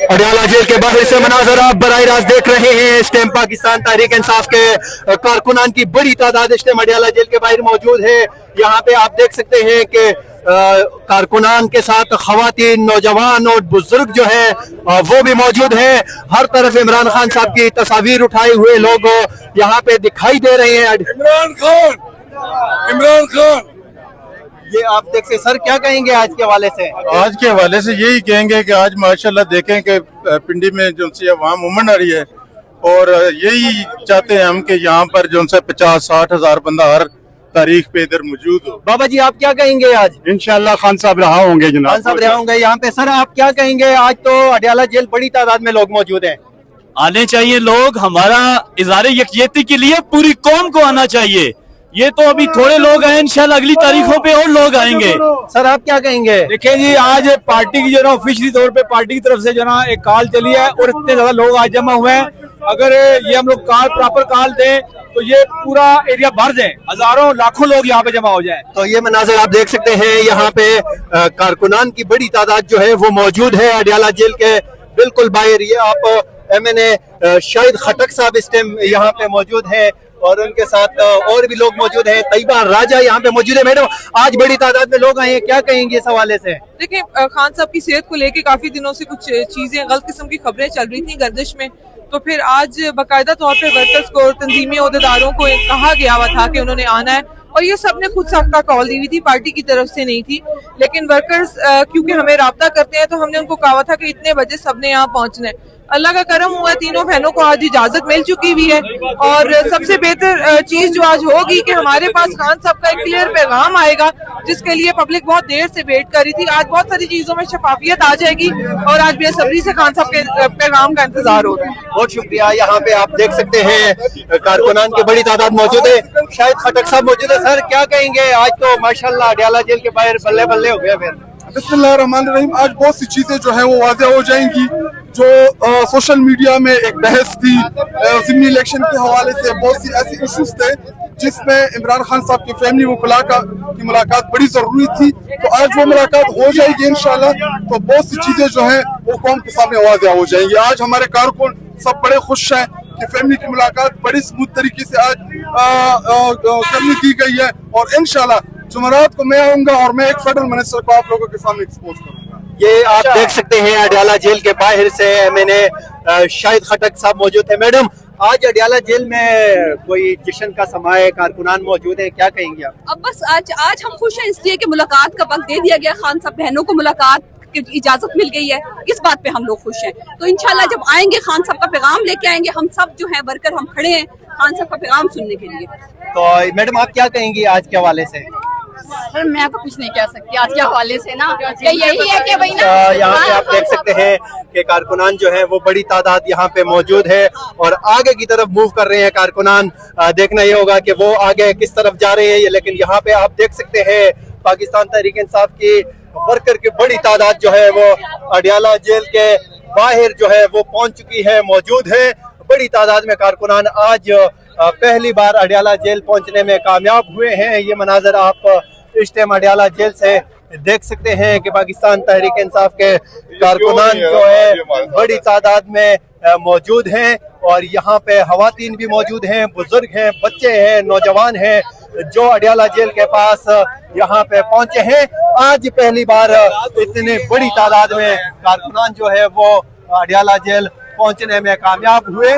Adiala jail के बाहर से मनाजर आप बराह रास्त देख रहे हैं। इस टाइम पाकिस्तान तहरीक इंसाफ के कारकुनान की बड़ी तादाद इस टाइम अडयाला जेल के बाहर मौजूद है। यहाँ पे आप देख सकते हैं कि कारकुनान के साथ खवातीन, नौजवान और बुजुर्ग जो है वो भी मौजूद हैं। हर तरफ इमरान खान साहब की तस्वीर उठाए हुए लोग यहाँ पे दिखाई दे रहे हैं। इमरान खान ये आप देख सकते सर, क्या कहेंगे आज के हवाले से? आज के हवाले से यही कहेंगे कि आज माशाल्लाह देखें कि पिंडी में जो सी अवाम उमड़ आ रही है और यही चाहते हैं हम कि यहाँ पर जो से 50-60 हजार बंदा हर तारीख पे इधर मौजूद हो। बाबा जी आप क्या कहेंगे आज? इंशाल्लाह खान साहब रहा होंगे जनाब। खान साहब रहा होंगे यहाँ पे। सर आप क्या कहेंगे? आज तो अडयाला जेल बड़ी तादाद में लोग मौजूद हैं। आने चाहिए लोग, हमारा इज़हारे यकजहती के लिए पूरी कौम को आना चाहिए। ये तो अभी थोड़े लोग हैं, इंशाल्लाह अगली तारीखों पे और लोग आएंगे। सर आप क्या कहेंगे? देखिए जी, आज पार्टी की जो ना ऑफिशियली तौर पे पार्टी की तरफ से जो ना एक कॉल चली है और इतने ज्यादा लोग आज जमा हुए हैं। अगर ये हम लोग कॉल प्रॉपर कॉल दें तो ये पूरा एरिया भर जाए, हजारों लाखों लोग यहाँ पे जमा हो जाए। तो ये मनाजर आप देख सकते हैं। यहाँ पे कारकुनान की बड़ी तादाद जो है वो मौजूद है अडयाला जेल के बिल्कुल बाहर। ये आप MNA शाहिद खटक साहब इस टाइम यहाँ पे मौजूद है और उनके साथ और भी लोग मौजूद हैं। तैयबा राजा यहाँ पे मौजूद है। मैडम आज बड़ी तादाद में लोग आए हैं, क्या कहेंगे इस हवाले से? देखिए, खान साहब की सेहत को लेके काफी दिनों से कुछ चीजें गलत किस्म की खबरें चल रही थी गर्दिश में, तो फिर आज बाकायदा तौर पे वर्कर्स को और तंजीमी ओहदेदारों को कहा गया हुआ था कि उन्होंने आना है और ये सबने खुद साख्ता कॉल दी हुई थी, पार्टी की तरफ से नहीं थी। लेकिन वर्कर्स क्योंकि हमें राब्ता करते हैं तो हमने उनको कहा था कि इतने बजे सबने यहाँ पहुंचना है। अल्लाह का करम हुआ, तीनों बहनों को आज इजाजत मिल चुकी हुई है और सबसे बेहतर चीज जो आज होगी कि हमारे पास खान साहब का एक क्लियर पैगाम आएगा जिसके लिए पब्लिक बहुत देर से वेट कर रही थी। आज बहुत सारी चीजों में शफाफियत आ जाएगी और आज बेसब्री से खान साहब के पैगाम का इंतजार हो रहा है। बहुत शुक्रिया। यहाँ पे आप देख सकते हैं कारकुनान की बड़ी तादाद मौजूद है। शायद खटक साहब मौजूद है। सर क्या कहेंगे? आज तो माशाल्लाह अडयाला जेल के बाहर बल्ले बल्ले हो गया। फिर बिस्मिल्लाहिर्रहमानिर्रहीम, आज बहुत सी चीजें जो है वो वाज़ेह हो जाएंगी। जो सोशल मीडिया में एक बहस थी ज़िमनी इलेक्शन के हवाले से, बहुत सी ऐसे इश्यूज थे जिसमें इमरान खान साहब की फैमिली की मुलाकात बड़ी जरूरी थी। तो आज वो मुलाकात हो जाएगी इंशाल्लाह। तो बहुत सी चीजें जो है वो कौम के सामने वाज़ेह हो जाएंगी। आज हमारे कारकुन सब बड़े खुश हैं कि फैमिली की मुलाकात बड़ी स्मूथ तरीके से आज करने की गई है और इंशाल्लाह जुमेरात को मैं आऊंगा और मैं एक फेडरल मिनिस्टर को आप लोगों के सामने एक्सपोज करूंगा। ये आप देख सकते हैं अडयाला जेल के बाहर से MNA शाहिद खटक साहब मौजूद है। मैडम आज अडयाला जेल में कोई जश्न का समाए, कारकुनान मौजूद है, क्या कहेंगे आप? अब बस आज हम खुश हैं इसलिए कि मुलाकात का वक्त दे दिया गया, खान साहब बहनों को मुलाकात की इजाजत मिल गई है, इस बात पे हम लोग खुश हैं। तो इंशाल्लाह जब आएंगे खान साहब का पैगाम लेके आएंगे, हम सब जो है वर्कर हम खड़े हैं खान साहब का पैगाम सुनने के लिए। तो मैडम आप क्या कहेंगी आज के हवाले से? सर मैं तो कुछ नहीं कह सकती आज के हवाले से ना, यही है कि भाई ना यहाँ पे आप देख सकते हैं कि कारकुनान जो है वो बड़ी तादाद यहाँ पे मौजूद है और आगे की तरफ मूव कर रहे हैं कारकुनान। देखना ये होगा कि वो आगे किस तरफ जा रहे हैं। लेकिन यहाँ पे आप देख सकते हैं पाकिस्तान तहरीक इंसाफ की वर्कर की बड़ी तादाद जो है वो अडयाला जेल के बाहर जो है वो पहुंच चुकी है, मौजूद है। बड़ी तादाद में कारकुनान आज पहली बार अडयाला जेल पहुंचने में कामयाब हुए हैं। ये मनाजर आप इस टाइम अडयाला जेल से देख सकते हैं कि पाकिस्तान तहरीक इंसाफ के कारकुनान जो है बड़ी तादाद में मौजूद हैं और यहाँ पे खवातीन भी मौजूद हैं, बुजुर्ग हैं, बच्चे हैं, नौजवान हैं जो अडयाला जेल के पास यहाँ पे पहुंचे हैं। आज पहली बार इतनी बड़ी तादाद में कारकुनान जो है वो अडयाला जेल पहुंचने में कामयाब हुए।